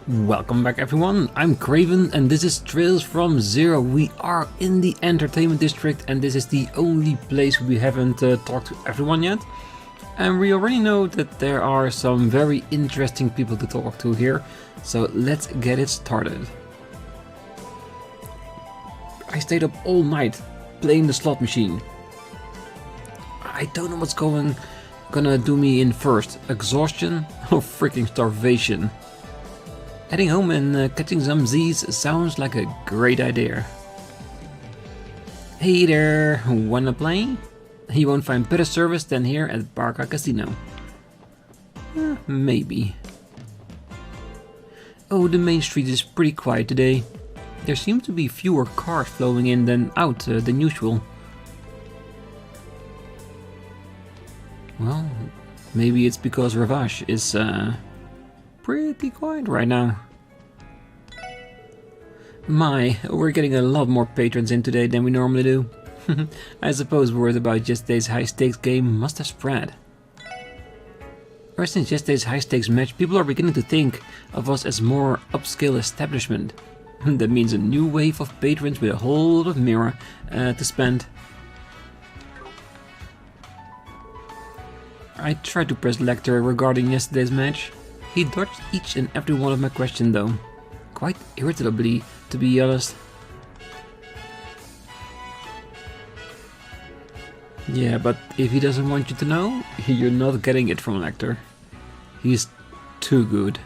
Welcome back everyone, I'm Craven and this is Trails from Zero. We are in the entertainment district and this is the only place we haven't talked to everyone yet. And we already know that there are some very interesting people to talk to here, so let's get it started. I stayed up all night playing the slot machine. I don't know what's gonna do me in first, exhaustion or freaking starvation. Heading home and catching some Z's sounds like a great idea. Hey there, wanna play? You won't find better service than here at Barca Casino. Maybe. Oh, the main street is pretty quiet today. There seem to be fewer cars flowing in than out than usual. Well, maybe it's because Revache is pretty quiet right now. We're getting a lot more patrons in today than we normally do. I suppose word about yesterday's high stakes game must have spread. Ever since yesterday's high stakes match, people are beginning to think of us as more upscale establishment. That means a new wave of patrons with a whole lot of mirror to spend. I tried to press Lecter regarding yesterday's match. He dodged each and every one of my questions though. Quite irritably, to be honest. Yeah, but if he doesn't want you to know, you're not getting it from Lecter. He's too good.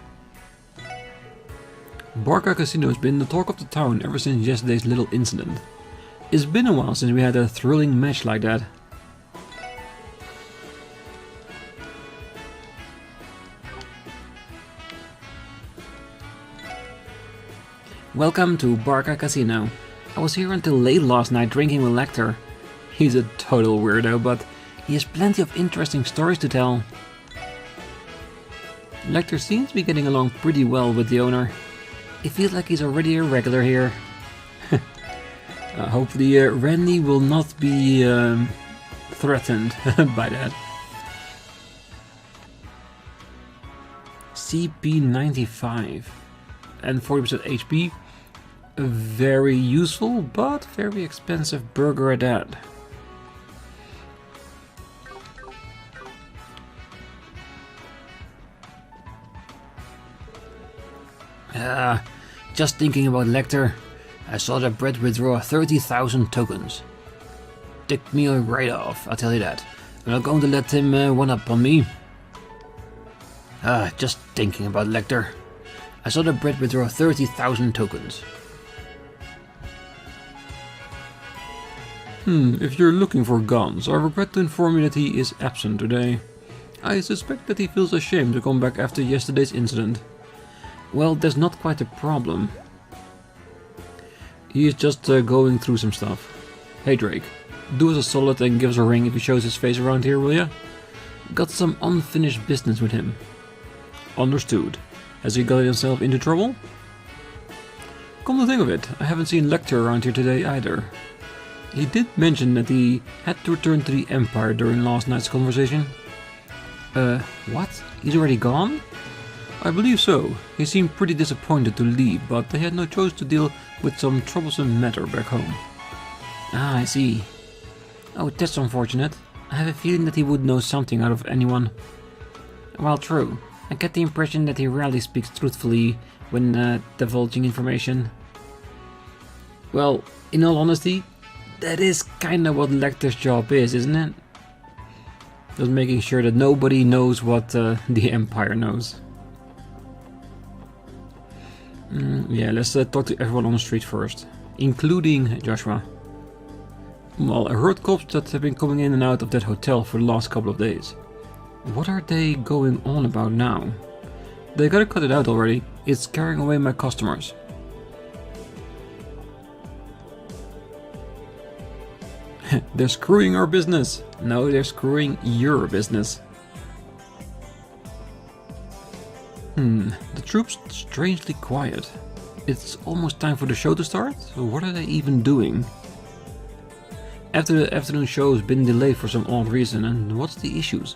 Barca Casino has been the talk of the town ever since yesterday's little incident. It's been a while since we had a thrilling match like that. Welcome to Barca Casino. I was here until late last night drinking with Lecter. He's a total weirdo, but he has plenty of interesting stories to tell. Lecter seems to be getting along pretty well with the owner. It feels like he's already a regular here. Hopefully Randy will not be threatened by that. CP95 and 40% HP. A very useful but very expensive burger at that. Just thinking about Lecter, I saw that Brett withdraw 30,000 tokens. Ticked me right off, I'll tell you that. I'm not going to let him one up on me. Just thinking about Lecter. I saw that Brett withdraw 30,000 tokens. If you're looking for guns, I regret to inform you that he is absent today. I suspect that he feels ashamed to come back after yesterday's incident. Well, that's not quite a problem. He is just going through some stuff. Hey Drake, do us a solid and give us a ring if he shows his face around here, will ya? Got some unfinished business with him. Understood. Has he got himself into trouble? Come to think of it, I haven't seen Lecter around here today either. He did mention that he had to return to the Empire during last night's conversation. What? He's already gone? I believe so. He seemed pretty disappointed to leave, but they had no choice to deal with some troublesome matter back home. Ah, I see. Oh, that's unfortunate. I have a feeling that he would know something out of anyone. While true, I get the impression that he rarely speaks truthfully when divulging information. Well, in all honesty, that is kinda what Lecter's job is, isn't it? Just making sure that nobody knows what the Empire knows. Yeah, let's talk to everyone on the street first, including Joshua. Well, I heard cops that have been coming in and out of that hotel for the last couple of days. What are they going on about now? They gotta cut it out already, it's scaring away my customers. They're screwing our business. No, they're screwing your business. The troops strangely quiet. It's almost time for the show to start? So what are they even doing? After the afternoon show has been delayed for some odd reason, and what's the issues?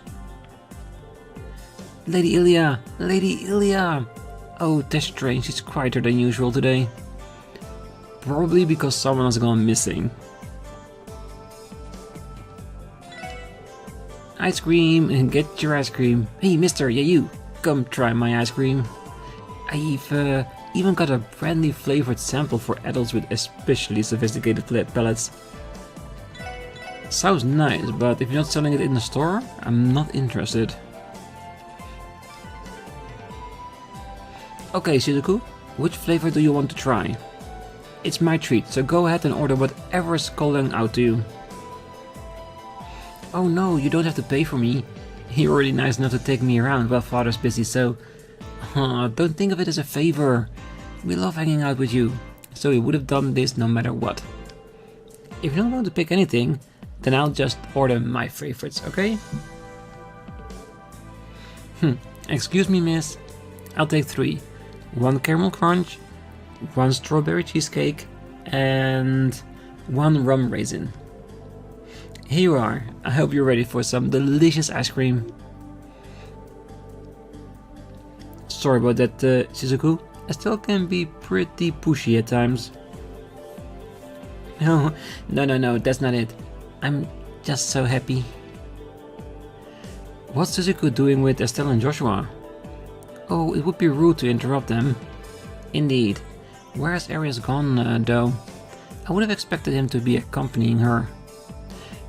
Lady Ilya! Lady Ilya! Oh, that's strange, he's quieter than usual today. Probably because someone has gone missing. Ice cream, and get your ice cream. Hey mister, yeah you, come try my ice cream. I've even got a brandy flavored sample for adults with especially sophisticated palates. Sounds nice, but if you're not selling it in the store, I'm not interested. Okay, Shizuku, which flavor do you want to try? It's my treat, so go ahead and order whatever is calling out to you. Oh no, you don't have to pay for me. You're already nice enough to take me around while father's busy, so... don't think of it as a favor. We love hanging out with you, so we would have done this no matter what. If you don't want to pick anything, then I'll just order my favorites, okay? Excuse me, miss. I'll take 3. 1 caramel crunch, 1 strawberry cheesecake, and 1 rum raisin. Here you are. I hope you're ready for some delicious ice cream. Sorry about that, Shizuku. I still can be pretty pushy at times. No, that's not it. I'm just so happy. What's Shizuku doing with Estelle and Joshua? Oh, it would be rude to interrupt them. Indeed. Where has Arias gone, though? I would have expected him to be accompanying her.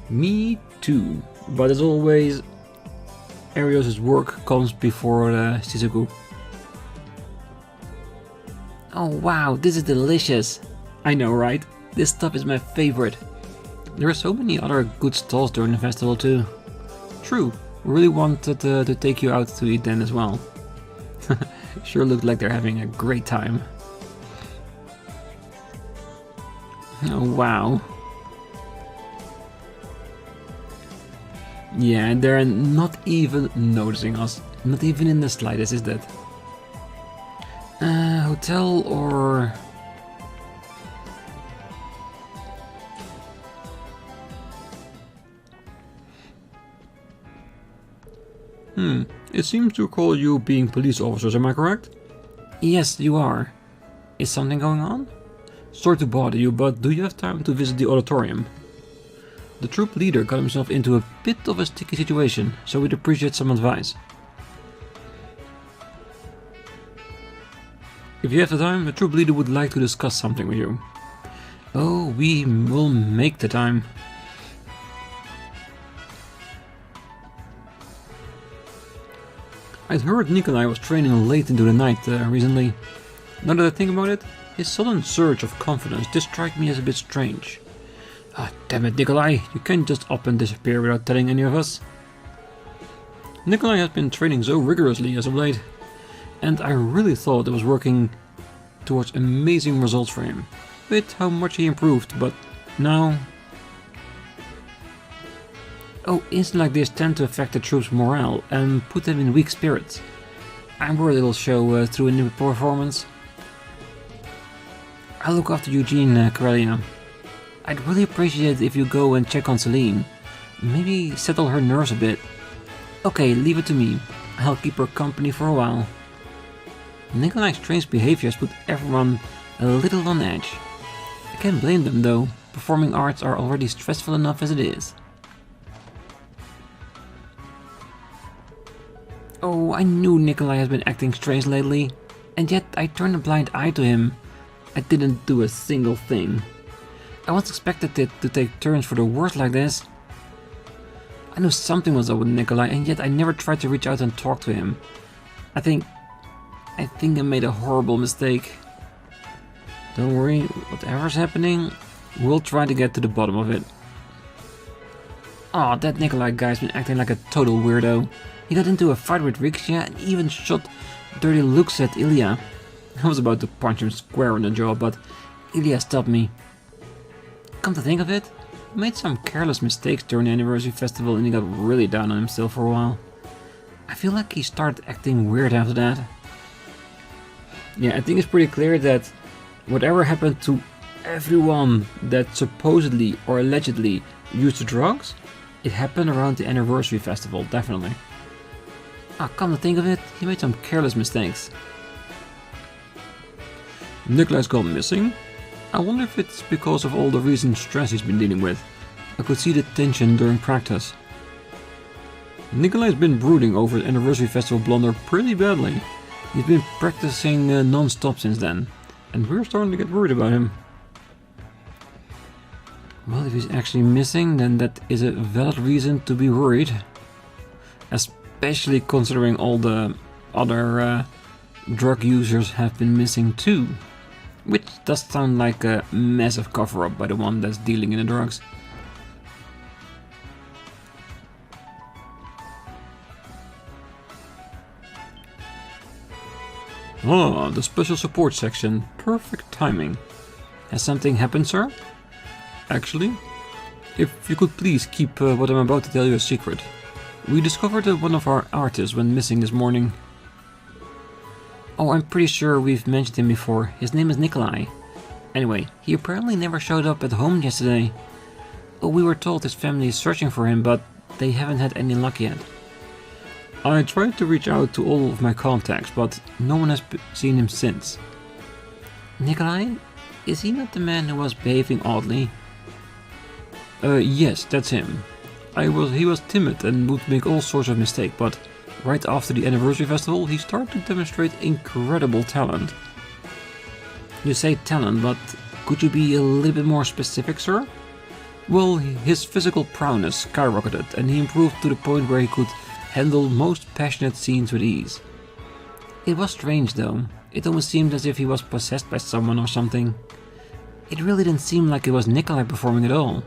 Me too. But as always, Arias' work comes before Shizuku. Oh wow, this is delicious. I know, right? This stuff is my favorite. There are so many other good stalls during the festival too. True, we really wanted to take you out to eat then as well. Sure looked like they're having a great time. Oh wow. Yeah, they're not even noticing us. Not even in the slightest, is that? Hotel or... It seems to recall you being police officers, am I correct? Yes, you are. Is something going on? Sorry to bother you, but do you have time to visit the auditorium? The troop leader got himself into a bit of a sticky situation, so we'd appreciate some advice. If you have the time, the troop leader would like to discuss something with you. Oh, we will make the time. I'd heard Nikolai was training late into the night recently. Now that I think about it, his sudden surge of confidence did strike me as a bit strange. Ah, damn it, Nikolai, you can't just up and disappear without telling any of us. Nikolai has been training so rigorously as of late, and I really thought it was working towards amazing results for him, with how much he improved, but now... Oh, incidents like this tend to affect the troops' morale and put them in weak spirits. I'm worried it'll show through a new performance. I'll look after Eugene, Corellia. I'd really appreciate it if you go and check on Celine. Maybe settle her nerves a bit. Okay, leave it to me. I'll keep her company for a while. Nikolai's strange behavior has put everyone a little on edge. I can't blame them though. Performing arts are already stressful enough as it is. Oh, I knew Nikolai has been acting strange lately, and yet I turned a blind eye to him. I didn't do a single thing. I once expected it to take turns for the worse like this. I knew something was up with Nikolai, and yet I never tried to reach out and talk to him. I think I made a horrible mistake. Don't worry, whatever's happening, we'll try to get to the bottom of it. Aw, that Nikolai guy's been acting like a total weirdo. He got into a fight with Riksha and even shot dirty looks at Ilya. I was about to punch him square in the jaw, but Ilya stopped me. Come to think of it, he made some careless mistakes during the anniversary festival and he got really down on himself for a while. I feel like he started acting weird after that. Yeah, I think it's pretty clear that whatever happened to everyone that supposedly or allegedly used drugs, it happened around the anniversary festival, definitely. Ah, come to think of it, he made some careless mistakes. Nikolai's gone missing? I wonder if it's because of all the recent stress he's been dealing with. I could see the tension during practice. Nikolai's been brooding over the anniversary festival blunder pretty badly. He's been practicing non-stop since then, and we're starting to get worried about him. Well, if he's actually missing, then that is a valid reason to be worried. Especially considering all the other drug users have been missing too. Which does sound like a massive cover-up by the one that's dealing in the drugs. Oh, the special support section. Perfect timing. Has something happened, sir? Actually, if you could please keep what I'm about to tell you a secret. We discovered that one of our artists went missing this morning. Oh, I'm pretty sure we've mentioned him before. His name is Nikolai. Anyway, he apparently never showed up at home yesterday. Oh, we were told his family is searching for him, but they haven't had any luck yet. I tried to reach out to all of my contacts, but no one has seen him since. Nikolai? Is he not the man who was behaving oddly? Yes, that's him. He was timid and would make all sorts of mistakes, but right after the anniversary festival, he started to demonstrate incredible talent. You say talent, but could you be a little bit more specific, sir? Well, his physical prowess skyrocketed, and he improved to the point where he could handle most passionate scenes with ease. It was strange though. It almost seemed as if he was possessed by someone or something. It really didn't seem like it was Nikolai performing at all.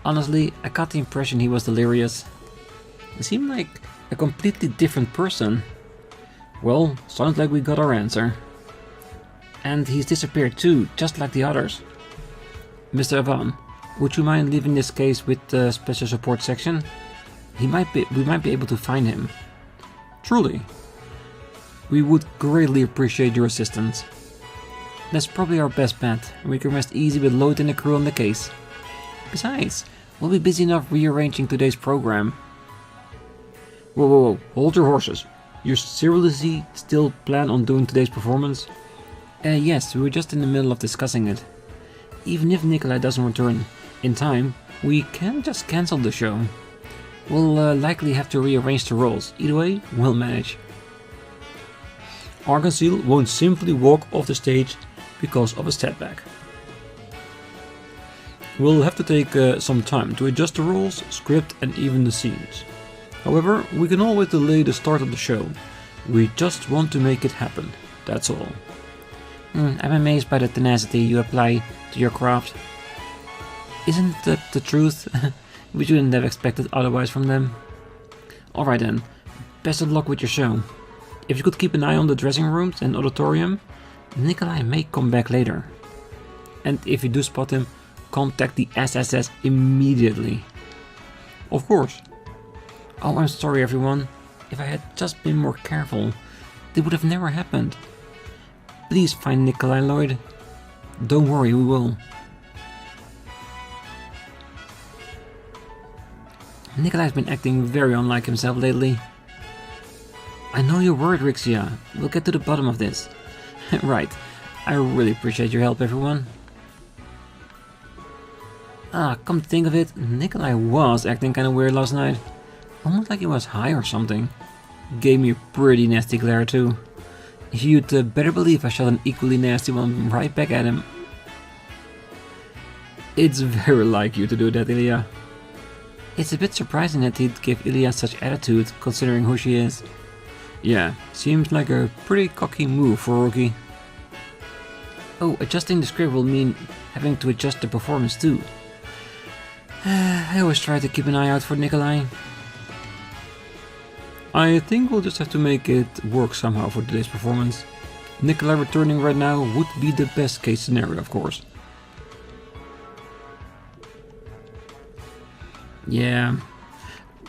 Honestly, I got the impression he was delirious. He seemed like a completely different person. Well, sounds like we got our answer. And he's disappeared too, just like the others. Mr. Ivan, would you mind leaving this case with the special support section? We might be able to find him. Truly. We would greatly appreciate your assistance. That's probably our best bet. We can rest easy with Lloyd and the crew on the case. Besides, we'll be busy enough rearranging today's program. Whoa, hold your horses. You seriously still plan on doing today's performance? Yes, we were just in the middle of discussing it. Even if Nikolai doesn't return in time, we can't just cancel the show. We'll likely have to rearrange the roles. Either way, we'll manage. Argansil won't simply walk off the stage because of a setback. We'll have to take some time to adjust the roles, script and even the scenes. However, we can always delay the start of the show. We just want to make it happen, that's all. I'm amazed by the tenacity you apply to your craft. Isn't that the truth? We shouldn't have expected otherwise from them. Alright then, best of luck with your show. If you could keep an eye on the dressing rooms and auditorium, Nikolai may come back later. And if you do spot him, contact the SSS immediately. Of course. Oh, I'm sorry everyone. If I had just been more careful, it would have never happened. Please find Nikolai, Lloyd. Don't worry, we will. Nikolai's been acting very unlike himself lately. I know you're worried, Rixia. We'll get to the bottom of this. Right. I really appreciate your help, everyone. Come to think of it, Nikolai was acting kinda weird last night. Almost like he was high or something. Gave me a pretty nasty glare too. You'd better believe I shot an equally nasty one right back at him. It's very like you to do that, Ilya. It's a bit surprising that he'd give Ilya such attitude, considering who she is. Yeah, seems like a pretty cocky move for a rookie. Oh, adjusting the script will mean having to adjust the performance too. I always try to keep an eye out for Nikolai. I think we'll just have to make it work somehow for today's performance. Nikolai returning right now would be the best case scenario, of course. Yeah,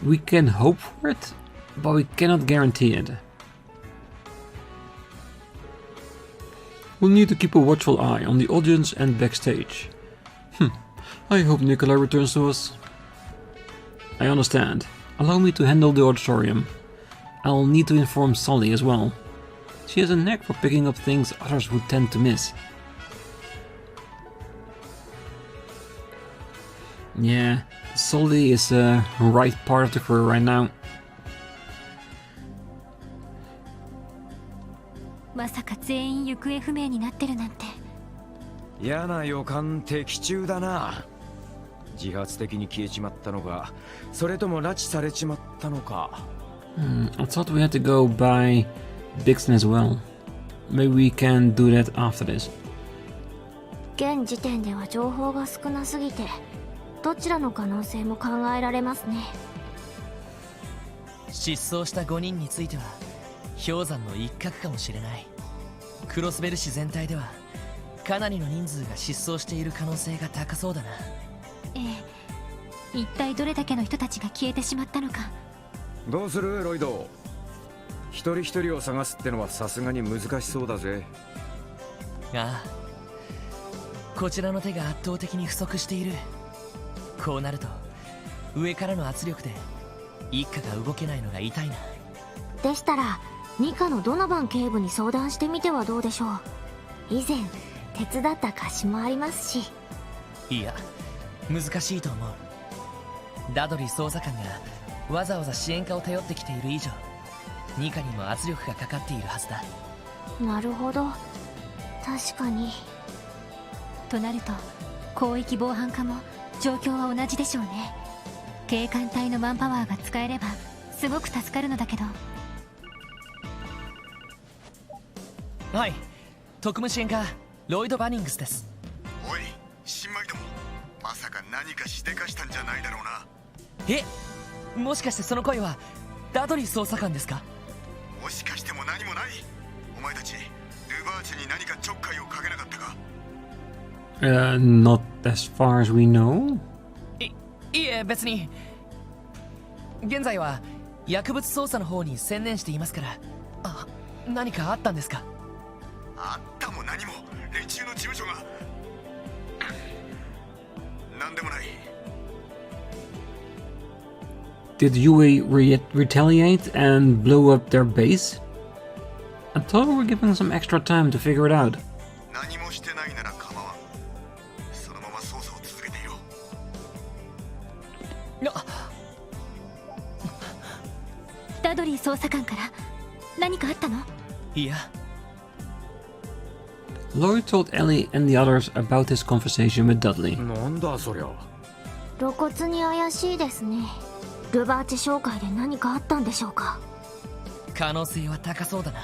we can hope for it, but we cannot guarantee it. We'll need to keep a watchful eye on the audience and backstage. I hope Nikolai returns to us. I understand. Allow me to handle the auditorium. I'll need to inform Sully as well. She has a knack for picking up things others would tend to miss. Yeah, Solly is the right part of the crew right now. まさか全員行方不明になってるなんて。嫌な予感的中だな。自発的に消えちまったのか、それとも拉致されちまったのか。I thought we had to go by Dixon as well. Maybe we can do that after this. 現時点では情報が少なすぎて、どちらの可能性も考えられますね。失踪した5人については氷山の一角かもしれない。クロスベル市全体ではかなりの人数が失踪している可能性が高そうだな。ええ、一体どれだけの人たちが消えてしまったのか。どうするロイド。一人一人を探すってのはさすがに難しそうだぜ。ああ、こちらの手が圧倒的に不足している。こうなると上からの圧力で一家が動けないのが痛いな。でしたらニカのドノバン警部に相談してみてはどうでしょう。以前手伝った貸しもありますし。いや、難しいと思う。ダドリー捜査官がわざわざ支援課を頼ってきている以上、ニカにも圧力がかかっているはずだ。なるほど、確かに。となると広域防犯課も状況は同じでしょうね。警官隊のマンパワーが使えればすごく助かるのだけど。はい、特務支援課ロイド・バニングスです。おい、新米ども、まさか何かしでかしたんじゃないだろうな。え、もしかしてその声はダドリー捜査官ですか？もしかしても何もない。お前たちルバーチェに何かちょっかいをかけなかったか？Not as far as we know. いえ、別に。現在は薬物捜査の方に専念していますから。あ、何かあったんですか？あったも何も、連中の事務所が。なんでもない。Did Yue retaliate and blow up their base? I thought we were given some extra time to figure it out. 何もしてないなら構わん。そのまま捜査を続けていろ。ダドリー捜査官から何かあったの？いや。Lloyd told Ellie and the others about his conversation with Dudley. なんだそりゃ。露骨に怪しいですね。ルバーチ紹介で何かあったんでしょうか？可能性は高そうだな。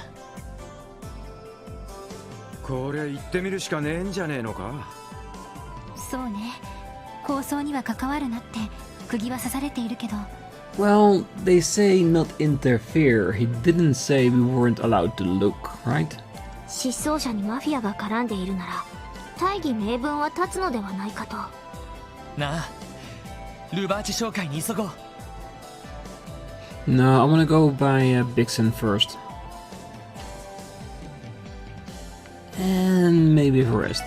こりゃ行ってみるしかねえんじゃねえのか。そうね、構想には関わるなって釘は刺されているけど。Well, they say not interfere. He didn't say we weren't allowed to look, right? 失踪者にマフィアが絡んでいるなら大義名分は立つのではないかと。なあ、ルバーチ紹介に急ごう。No, I want to go by Bixen first. And maybe the rest.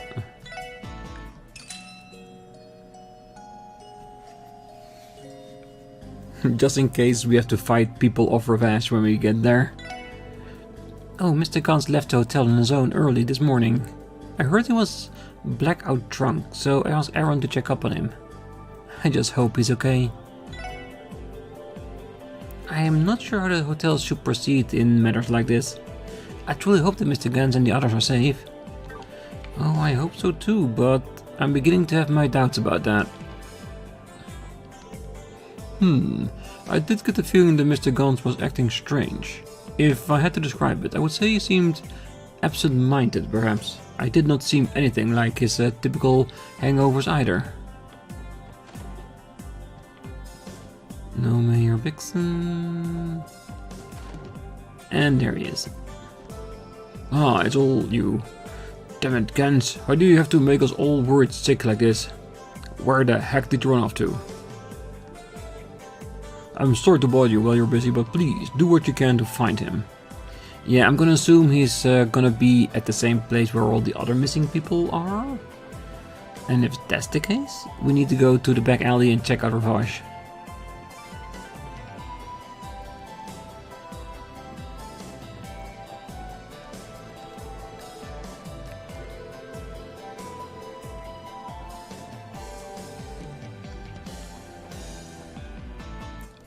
Just in case we have to fight people of Revache when we get there. Oh, Mr. Gans left the hotel on his own early this morning. I heard he was blackout drunk, so I asked Aaron to check up on him. I just hope he's okay. I am not sure how the hotels should proceed in matters like this. I truly hope that Mr. Gans and the others are safe. Oh, I hope so too, but I'm beginning to have my doubts about that. I did get the feeling that Mr. Gans was acting strange. If I had to describe it, I would say he seemed absent-minded, perhaps. I did not seem anything like his typical hangovers either. No Mayor Bixen. And there he is. Ah, it's all you. Damn it, Gans, why do you have to make us all worried sick like this? Where the heck did you run off to? I'm sorry to bother you while you're busy, but please do what you can to find him. Yeah, I'm gonna assume he's gonna be at the same place where all the other missing people are. And if that's the case, we need to go to the back alley and check out Revache.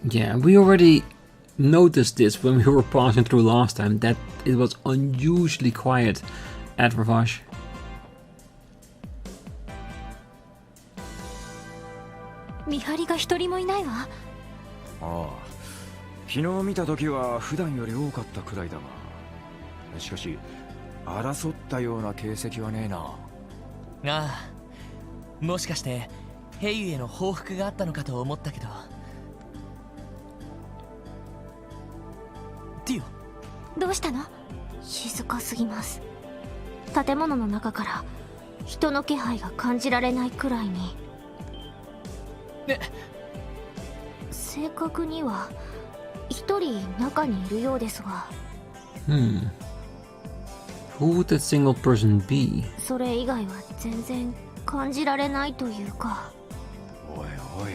Yeah, we already noticed this when we were passing through last time, that it was unusually quiet at Revache. Mihari が一人もいないわ。ああ、昨日見た時は普段より多かったくらいだが、しかし争ったような形跡はねえな。ああ、もしかしてヘイユへの報復があったのかと思ったけど。ティオ、どうしたの？静かすぎます。建物の中から人の気配が感じられないくらいに。正確には一人中にいるようですが。Who would that single person be? それ以外は全然感じられないというか。おいおい、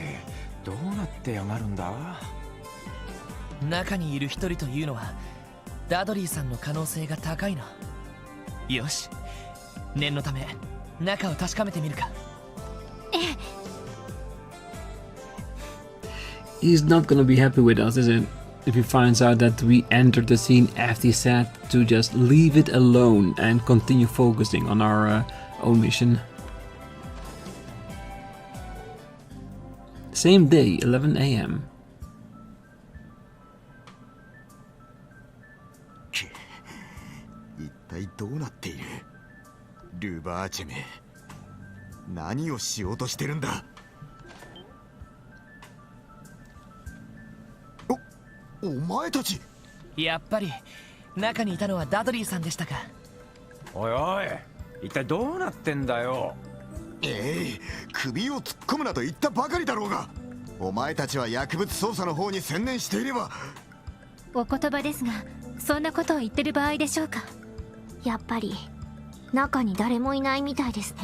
どうなってやがるんだ？中にいる一人というのはダドリーさんの可能性が高いな。よし、念のため中を確かめてみるか。ええ。He's not gonna be happy with us, is it? If he finds out that we entered the scene after he said to just leave it alone and continue focusing on our own mission. Same day, 11 a.m. 一体どうなっている？ルバーチェめ、何をしようとしてるんだ？お前たち。やっぱり中にいたのはダドリーさんでしたか。おいおい、一体どうなってんだよ。首を突っ込むなと言ったばかりだろうが。お前たちは薬物捜査の方に専念していれば。お言葉ですが、そんなことを言ってる場合でしょうか。やっぱり中に誰もいないみたいですね。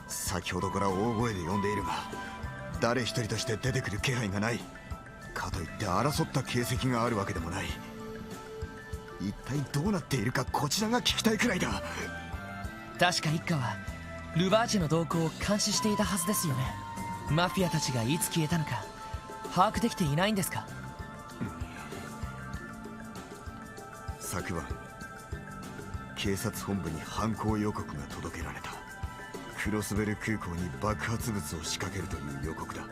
先ほどから大声で呼んでいるが、誰一人として出てくる気配がない。かといって争った形跡があるわけでもない。一体どうなっているかこちらが聞きたいくらいだ。確か一家はルバーチェの動向を監視していたはずですよね。マフィアたちがいつ消えたのか把握できていないんですか？昨晩警察本部に犯行予告が届けられた。クロスベル空港に爆発物を仕掛けるという予告だ。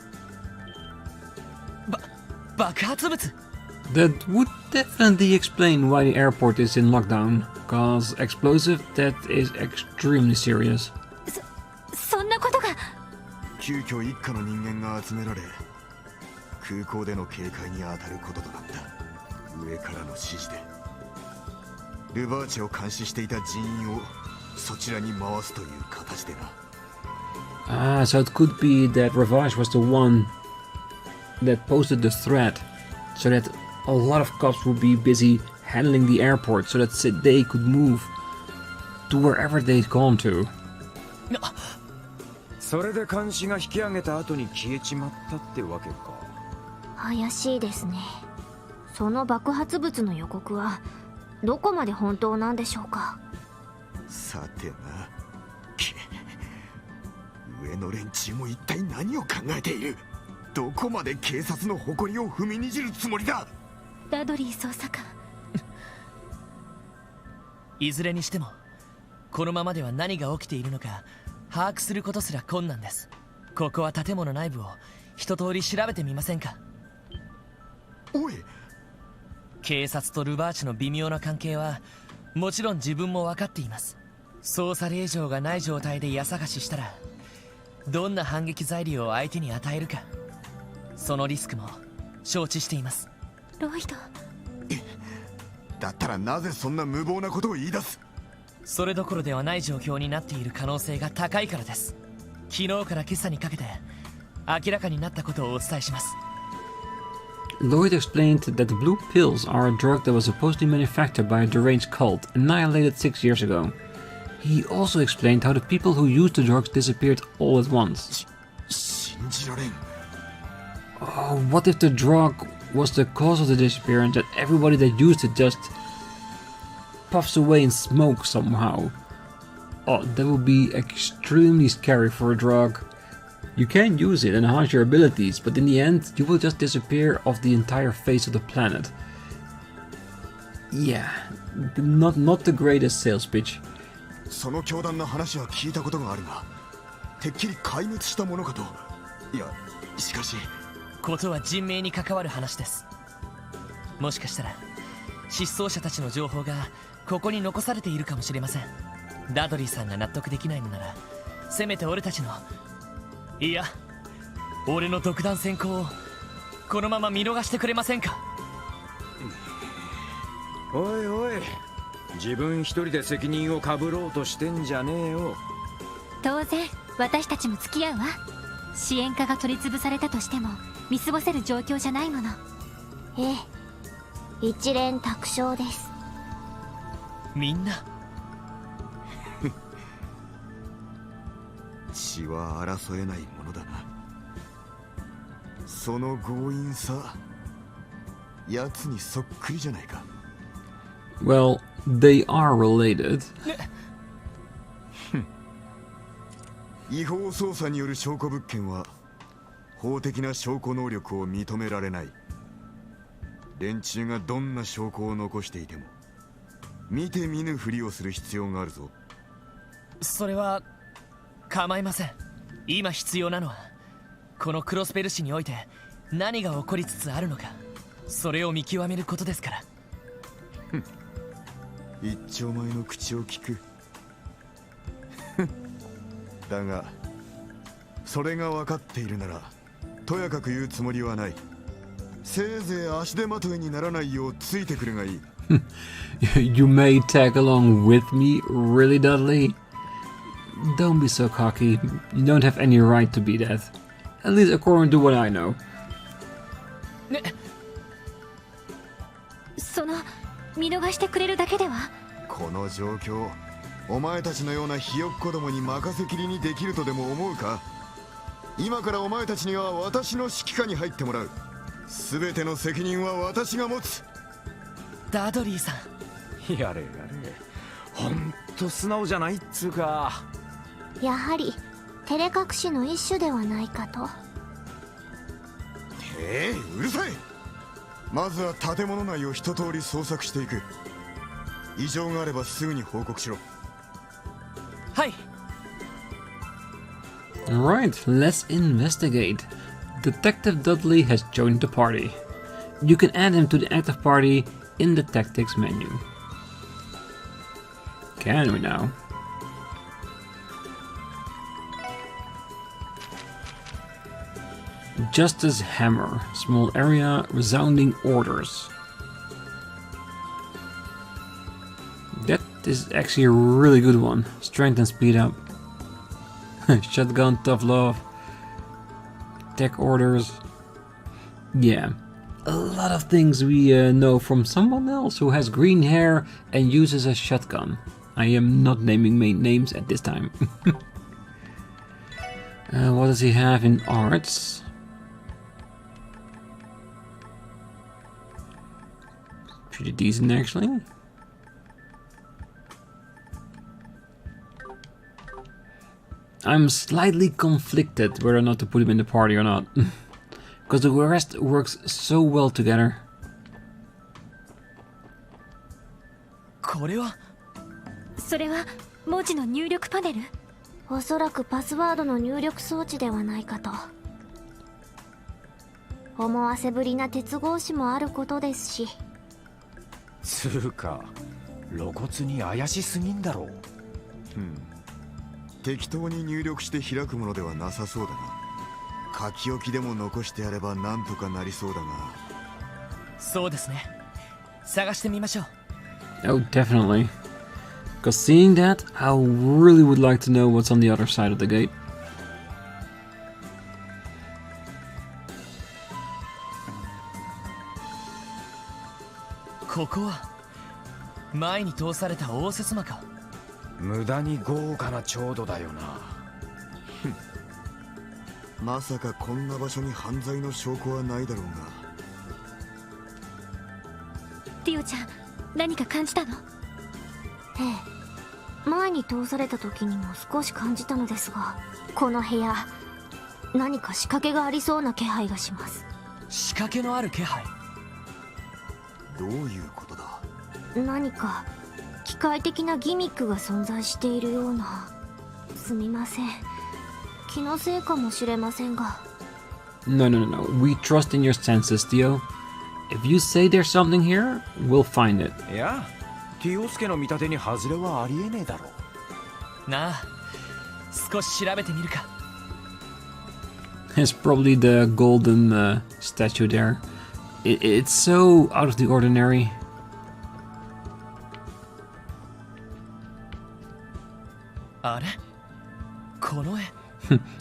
爆発物？ That would definitely explain why the airport is in lockdown. Cause explosive, that is extremely serious. そんなことが。急遽一家の人間が集められ、空港での警戒に当たることとなった。上からの指示でルバーチェを監視していた人員をそちらに回すという形でな。Ah, so it could be that Revache was the one that posted the threat, so that a lot of cops would be busy handling the airport, so that they could move to wherever they'd gone to. それで監視が引き上げた後に消えちまったってわけか。怪しいですね。その爆発物の予告はどこまで本当なんでしょうか。さてな、上の連中も一体何を考えている？どこまで警察の誇りを踏みにじるつもりだ？ダドリー捜査官。いずれにしてもこのままでは何が起きているのか把握することすら困難です。ここは建物内部を一通り調べてみませんか？おい、警察とルバーチの微妙な関係はもちろん自分も分かっています。捜査令状がない状態で家探ししたらどんな反撃材料を相手に与えるか、そのリスクも承知しています。ロイド。だったらなぜそんな無謀なことを言い出す？それどころではない状況になっている可能性が高いからです。昨日から今朝にかけて明らかになったことをお伝えします。Lloyd explained that the blue pills are a drug that was supposedly manufactured by a deranged cult, annihilated 6 years ago. He also explained how the people who used the drugs disappeared all at once. 信じられん。 Oh, what if the drug was the cause of the disappearance, that everybody that used it just puffs away in smoke somehow? Oh, that would be extremely scary for a drug You can use it and enhance your abilities, but in the end, you will just disappear off the entire face of the planet. Yeah, not the greatest sales pitch. その教団の話は聞いたことがあるが、てっきり壊滅したものかと。いや、しかし。ことは人命に関わる話です。もしかしたら失踪者たちの情報がここに残されているかもしれません。ダドリーさんが納得できないのなら、せめて俺たちの、いや、俺の独断専行をこのまま見逃してくれませんか。おいおい、自分一人で責任をかぶろうとしてんじゃねえよ。当然私たちも付き合うわ。支援課が取り潰されたとしても見過ごせる状況じゃないもの。ええ、一連卓勝です。みんな血は争えないものだな。その強引さ、奴にそっくりじゃないか。Well, they are related. 違法捜査による証拠物件は法的な証拠能力を認められない。連中がどんな証拠を残していても見て見ぬふりをする必要があるぞ。それは構いません。今必要なのはこのクロスペル市において何が起こりつつあるのか、それを見極めることですから。一丁前の口を聞く。だがそれが分かっているならとやかく言うつもりはない。せいぜい足手まといにならないようついてくるがいい。You may tag along with me, really, Dudley? Don't be so cocky. You don't have any right to be that. At least according to what I know. その見逃してくれるだけでは。この状況、お前たちのようなひよっこどもに任せきりにできるとでも思うか。今からお前たちには私の指揮下に入ってもらう。全ての責任は私が持つ。ダドリーさん、やれやれ、ほんと素直じゃないっつうか。やはり照れ隠しの一種ではないかと。うるさい。まずは建物内を一通り捜索していく。異常があればすぐに報告しろ。はい。Alright, let's investigate. Detective Dudley has joined the party. You can add him to the active party in the tactics menu. Can we now? Justice Hammer. Small area, resounding orders. That is actually a really good one. Strength and speed up. Shotgun, tough love. Tech orders. Yeah. A lot of things we know from someone else who has green hair and uses a shotgun. I am not naming main names at this time. What does he have in arts? Pretty decent actually. I'm slightly conflicted whether or not to put him in the party or not. Because the rest works so well together. これは？それは文字の入力パネル？おそらくパスワードの入力装置ではないかと。思わせぶりな鉄格子もあることですし。つうか露骨に怪しすぎんだろう。適当に入力して開くものではなさそうだな。書き置きでも残してやればなんとかなりそうだが。そうですね。探してみましょう。Oh, definitely. Because seeing that, I really would like to know what's on the other side of the gate. ここは前に通された応接間か。無駄に豪華な調度だよな。まさかこんな場所に犯罪の証拠はないだろうが。リオちゃん、何か感じたの？ええ、前に通された時にも少し感じたのですが、この部屋何か仕掛けがありそうな気配がします。仕掛けのある気配。どういうことだ？何か機械的なギミックが存在しているような。すみません、気のせいかもしれませんが。 No. We trust in your senses, Theo. If you say there's something here, we'll find it. いや、ティオスケの見立てに外れはありえねえだろ。なあ、少し調べてみるか。It's probably the golden statue there. It's so out of the ordinary. あれ、この絵。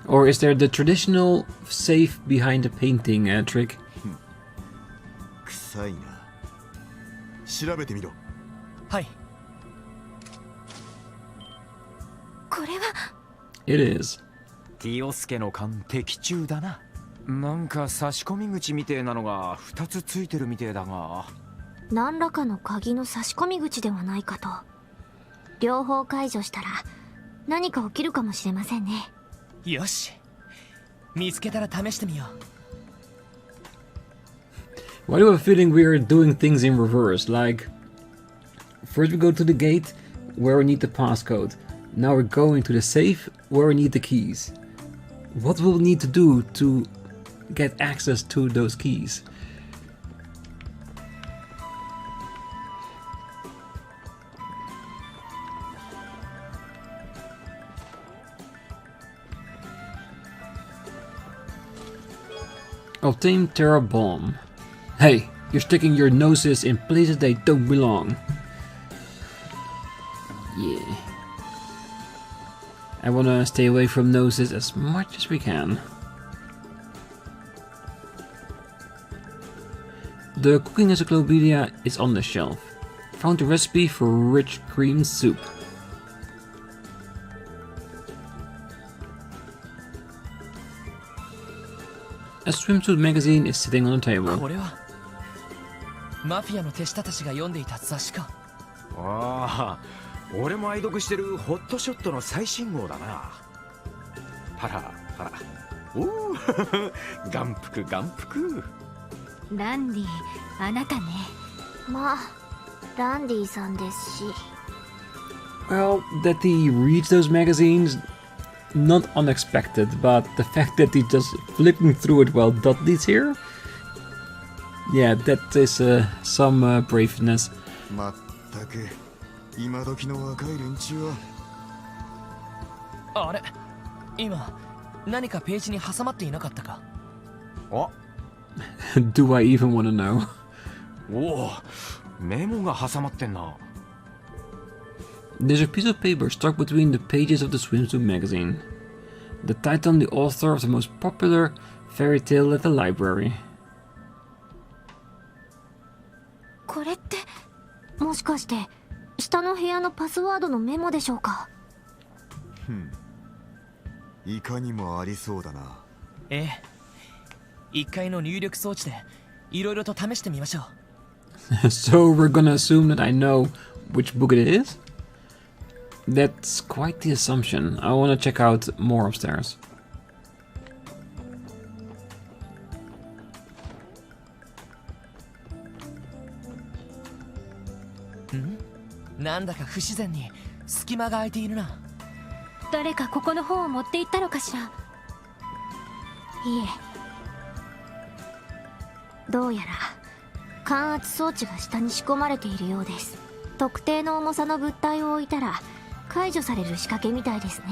Or is there the traditional safe behind the painting trick? 臭いな。調べてみろ。はい。これは It is. ティオスケの勘的中だな。なんか差し込み口みてえなのが2つついてるみてえだが。何らかの鍵の差し込み口ではないかと。両方解除したら何か起きるかもしれませんね。よし、見つけたら試してみよう。 Why do I have a feeling we are doing things in reverse? Like, first we go to the gate where we need the passcode. Now we're going to the safe where we need the keys. What will we need to do to get access to those keys? Obtain Terra Bomb. Hey, you're sticking your noses in places they don't belong. Yeah. I wanna stay away from noses as much as we can. The cooking encyclopedia is on the shelf. Found a recipe for rich cream soup. A swimsuit magazine is sitting on the table. これはマフィアの手下たちが読んでいた雑誌か。ああ、俺も愛読してるホットショットの最新号だな。はらはら。おお、眼福眼福。ランディ、あなたね。まあ、ランディさんですし。Well, that he reads those magazines, not unexpected, but the fact that he just flipping through it while Dudley's here, yeah, that is some braveness. まったく今時の若い連中は。あれ、今何かページに挟まっていなかったか。あ、Do I even want to know? おお、メモが挟まってんな。There's a piece of paper stuck between the pages of the swimsuit magazine. The title and the author of the most popular fairy tale at the library. これってもしかして下の部屋のパスワードのメモでしょうか。いかにもありそうだな。ええ、1階の入力装置でいろいろと試してみましょう。So we're gonna assume that I know which book it is? That's quite the assumption. I wanna check out more upstairs. なんだか不自然に隙間が空いているな。誰かここの本を持って行ったのかしら。いえ、どうやら感圧装置が下に仕込まれているようです。特定の重さの物体を置いたら解除される仕掛けみたいですね。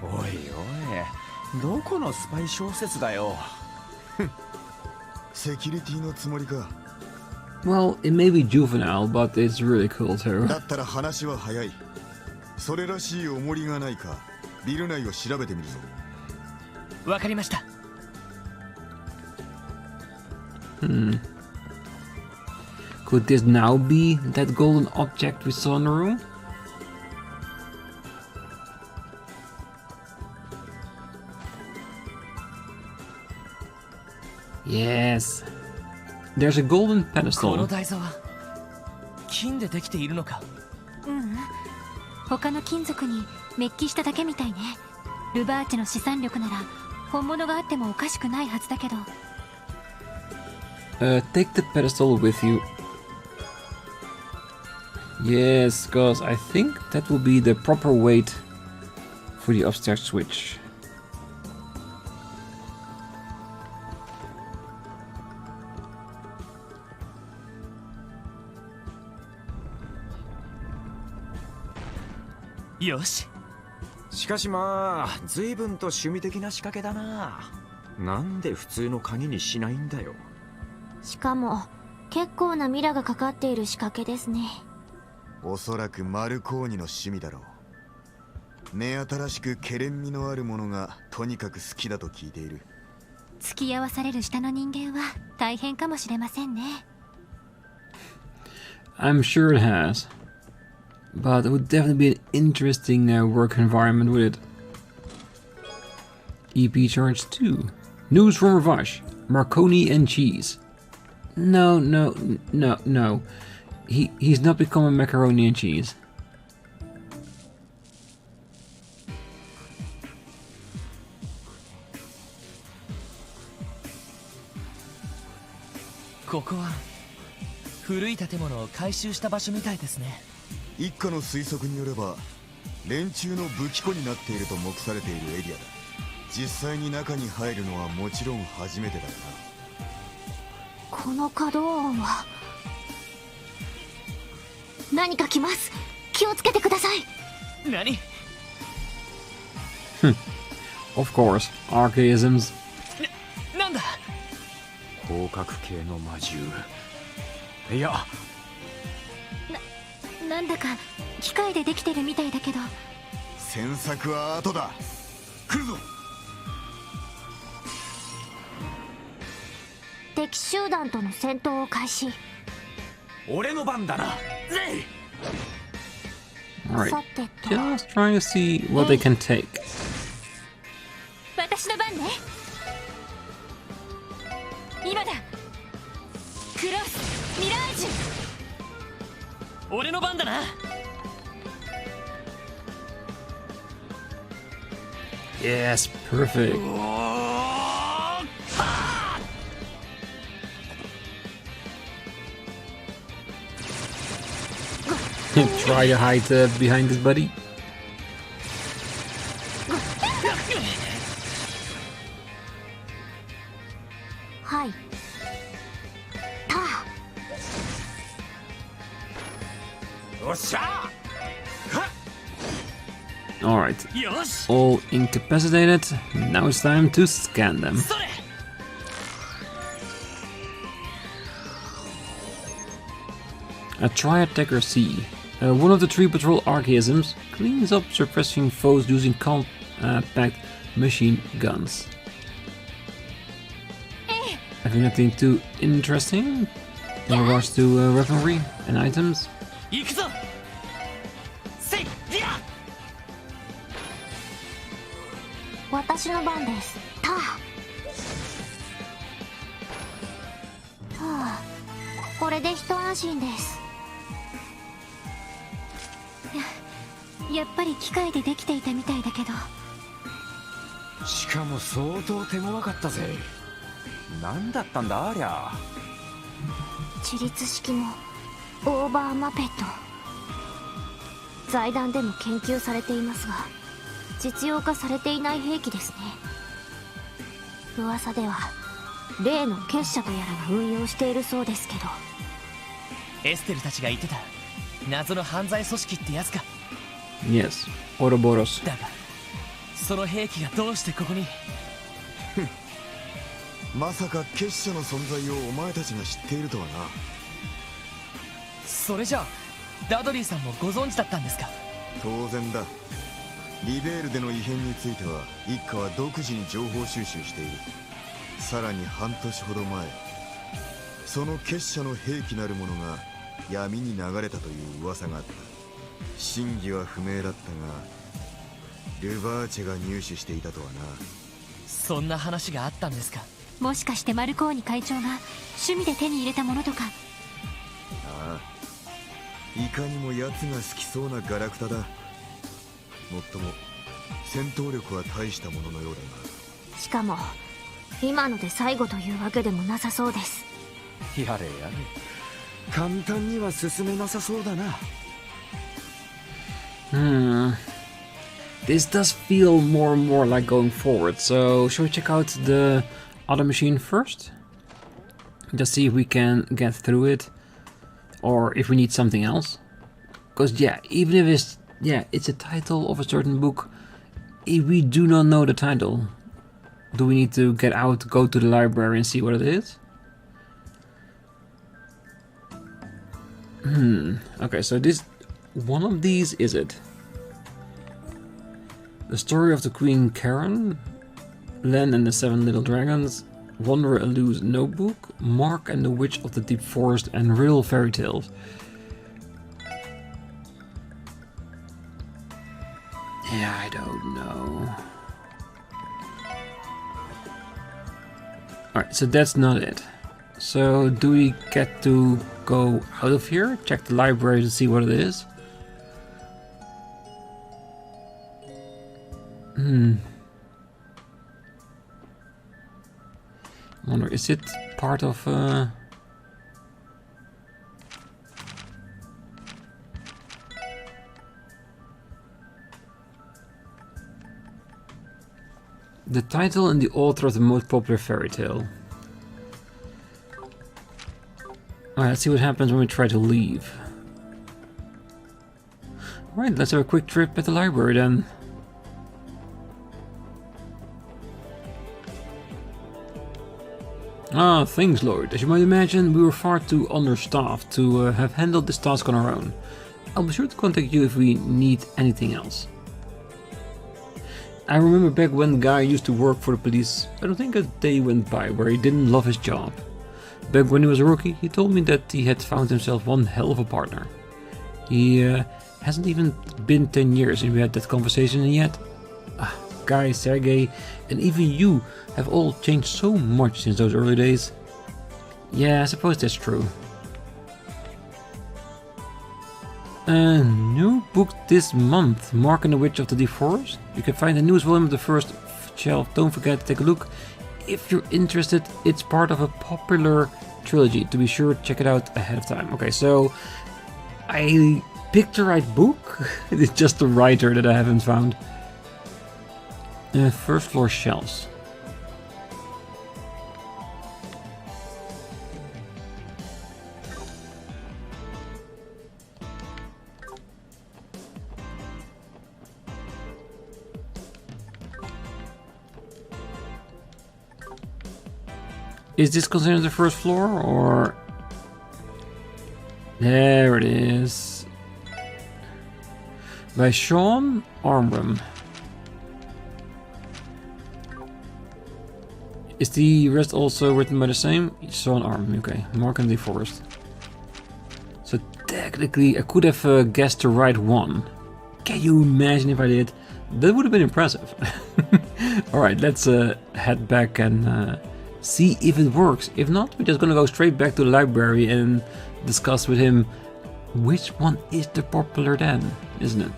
おいおい、どこのスパイ小説だよ。セキュリティのつもりか。Well, it may be juvenile, but it's really cool too. だったら話は早い。それらしい重りがないかビル内を調べてみるぞ。わかりました。Could this now be that golden object we saw in the room? Yes. There's a golden こ pedestal. の台座は金でできているのか。他の金属にメッキしただけみたいね。ルバーチの資産力なら本物があってもおかしくないはずだけど。Take the pedestal with you. Yes, cause I think that will be the proper weight for the upstairs switch. Yoshi. しかしまあ随分と趣味的な仕掛けだな。なんで普通の鍵にしないんだよ。しかも結構なミラがかかっている仕掛けですね。おそらくマルコーニの趣味だろう。目新しくケレン味のあるものがとにかく好きだと聞いている。付き合わされる下の人間は大変かもしれませんね。I'm sure it has. But it would definitely be an interesting work environment with it. EP charge 2. News from Revache. Marconi and cheese. No. He's not becoming macaroni and cheese. ここは古い建物を改修した場所みたいですね。一家の推測によれば連中の武器庫になっていると目されているエリアだ。実際に中に入るのはもちろん初めてだよな。この可動音は何か来ます。気をつけてください。何？ Of course, archaisms. なんだ？広角系の魔獣。いや、なんだか機械でできてるみたいだけど。詮索は後だ。来るぞ。敵集団との戦闘を開始。俺の番だな。Alright, さてと just trying to see what they can take. 私の番ね。今だ。クロスミラージュ。俺の番だな。Yes, perfect. Try to hide behind his buddy. はい。よっしゃ。 Alright, よし。 all incapacitated. Now it's time to scan them. それ。A Tri-Attacker C. One of the three patrol archaisms cleans up suppressing foes using compact machine guns. Having nothing too interesting in regards to weaponry and items. 行くぞ。せい。リア。私の番です。これで一安心です。やっぱり機械でできていたみたいだけど。しかも相当手強かったぜ。何だったんだありゃ。自立式のオーバーマペット。財団でも研究されていますが実用化されていない兵器ですね。噂では例の結社とやらが運用しているそうですけど。エステルたちが言ってた謎の犯罪組織ってやつか。 Yes, Ouroboros. だがその兵器がどうしてここに。まさか結社の存在をお前たちが知っているとはな。それじゃあダドリーさんもご存知だったんですか。当然だ。リベールでの異変については一家は独自に情報収集している。さらに半年ほど前その結社の兵器なるものが闇に流れたという噂があった。真偽は不明だったがルバーチェが入手していたとはな。そんな話があったんですか。もしかしてマルコーニ会長が趣味で手に入れたものとか。ああ、いかにも奴が好きそうなガラクタだ。もっとも戦闘力は大したもののようだが。しかも今ので最後というわけでもなさそうです。やれやれ、簡単には進めなさそうだな。This does feel more and more like going forward, so shall we check out the other machine first? Just see if we can get through it, or if we need something else. Because yeah, even if it's a title of a certain book, if we do not know the title, do we need to get out, go to the library and see what it is? Okay, so this, one of these is it. The Story of the Queen Karen, Len and the Seven Little Dragons, Wanderer Elu's Notebook, Mark and the Witch of the Deep Forest, and Riddle Fairy Tales. Yeah, I don't know. Alright, so that's not it. So do we get to go out of here, check the library to see what it is? I wonder, is it part of the title and the author of the most popular fairy tale? Alright, let's see what happens when we try to leave. Alright, let's have a quick trip at the library then. Ah, thanks Lloyd. As you might imagine, we were far too understaffed to have handled this task on our own. I'll be sure to contact you if we need anything else. I remember back when the guy used to work for the police, I don't think a day went by where he didn't love his job. Back when he was a rookie, he told me that he had found himself one hell of a partner. He hasn't even been 10 years since we had that conversation yet. Guy, Sergey, and even you have all changed so much since those early days. Yeah, I suppose that's true. A new book this month, Mark and the Witch of the Deep Forest. You can find the newest volume of the first shelf. Don't forget to take a look. If you're interested, it's part of a popular trilogy. To be sure, check it out ahead of time. Okay, so I picked the right book. It's just the writer that I haven't found. First floor shelves. Is this considered the first floor, or... There it is. By Sean Armram. Is the rest also written by the same? Sean Armram, okay. Mark and the Forest. So technically I could have guessed the right one. Can you imagine if I did? That would have been impressive. Alright, let's head back and see if it works. If not, we're just gonna go straight back to the library and discuss with him which one is the popular then, isn't it?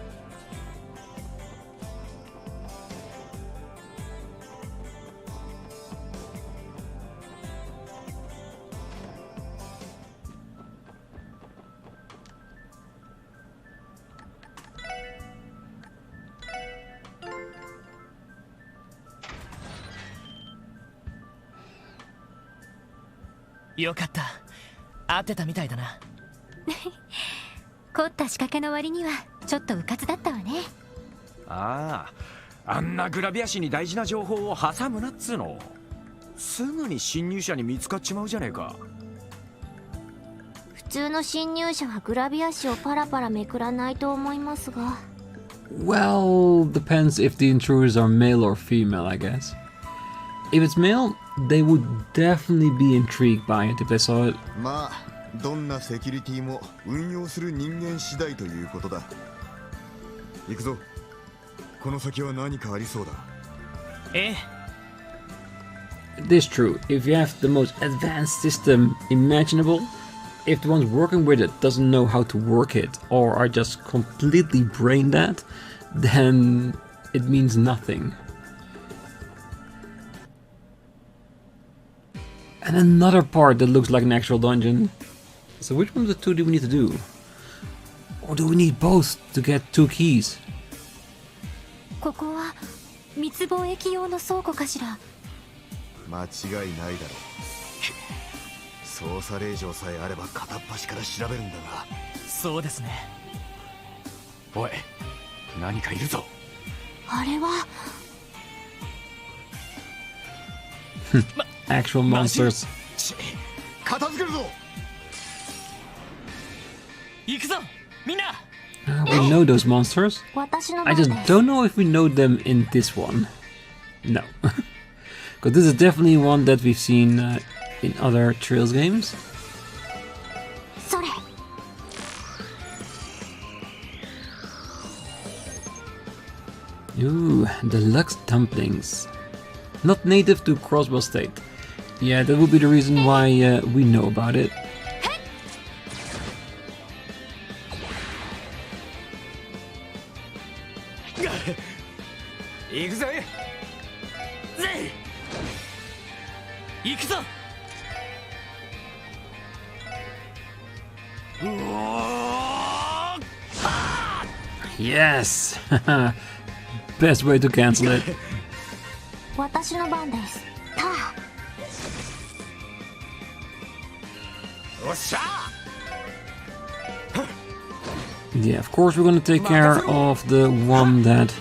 よかった。合ってたみたいだな。凝った仕掛けの割にはちょっとうかつだったわね。ああ、あんなグラビア誌に大事な情報を挟むなっつうの。すぐに侵入者に見つかっちまうじゃねえか。普通の侵入者はグラビア誌をパラパラめくらないと思いますが。Well, depends if the intruders are male or female, I guess. If it's male, they would definitely be intrigued by it if they saw it. まあ、どんなセキュリティも運用する人間次第ということだ。行くぞ。この先は何かありそうだ。ええ。This is true. If you have the most advanced system imaginable, if the ones working with it doesn't know how to work it or are just completely brain dead, then it means nothing. And another part that looks like an actual dungeon. So which one of the two do we need to do? Or do we need both to get 2 keys? ここは密貿易用の倉庫かしら。間違いないだろう。捜査令状さえあれば片っ端から調べるんだが。そうですね。おい、何かいるぞ。あれは Actual monsters. 片付けるぞ。行くぞ、みんな。We know those monsters. 私の I 番 just です。 don't know if we know them in this one. No. Because this is definitely one that we've seen in other Trails games. それ。 Ooh, deluxe dumplings. Not native to Crossbell State. Yeah, that would be the reason why we know about it. Yes! Best way to cancel it. 私の番です。たあ。おっしゃ Yeah, of course we're gonna take care of the one that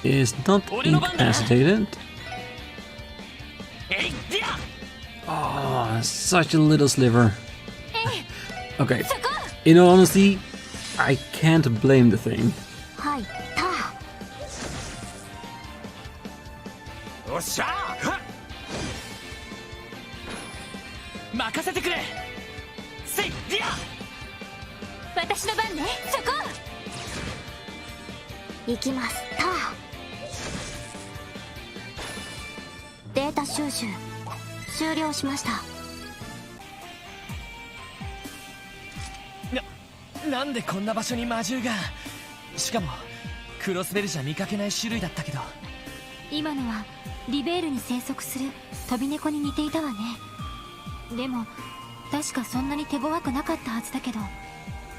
is not incapacitated. Oh, such a little sliver. Okay, in all honesty, I can't blame the thing. はい。たあ。おっしゃ任せてくれ。せい、ディア。私の番ね。そこ。行きます。たあ。データ収集終了しました。なんでこんな場所に魔獣が。しかもクロスベルじゃ見かけない種類だったけど。今のはリベールに生息する飛び猫に似ていたわね。でも確かそんなに手強くなかったはずだけど。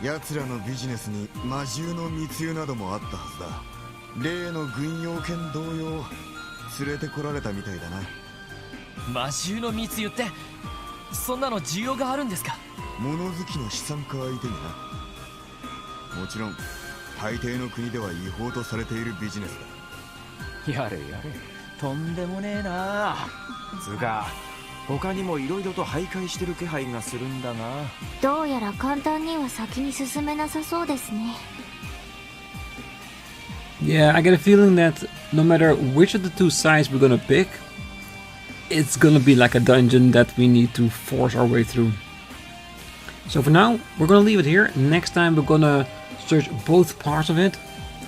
奴らのビジネスに魔獣の密輸などもあったはずだ。例の軍用犬同様連れてこられたみたいだな。魔獣の密輸ってそんなの需要があるんですか。物好きの資産家相手にな。もちろん大抵の国では違法とされているビジネスだ。やれやれ、とんでもねえな。つうか他にもいろいろと徘徊してる気配がするんだが。どうやら簡単には先に進めなさそうですね。Yeah, I get a feeling that no matter which of the two sides we're gonna pick, it's gonna be like a dungeon that we need to force our way through. So for now, we're gonna leave it here. Next time we're gonna search both parts of it,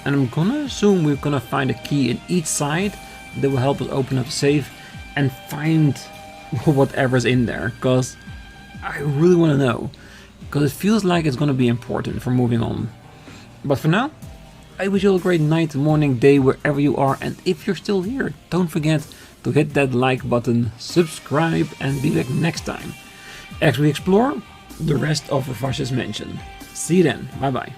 and I'm gonna assume we're gonna find a key in each side that will help us open up the safe and find whatever's in there, because I really want to know, because it feels like it's gonna be important for moving on. But for now, I wish you all a great night, morning, day, wherever you are, and if you're still here, don't forget to hit that like button, subscribe, and be back next time as we explore the rest of Revache's mansion. See you then, bye bye.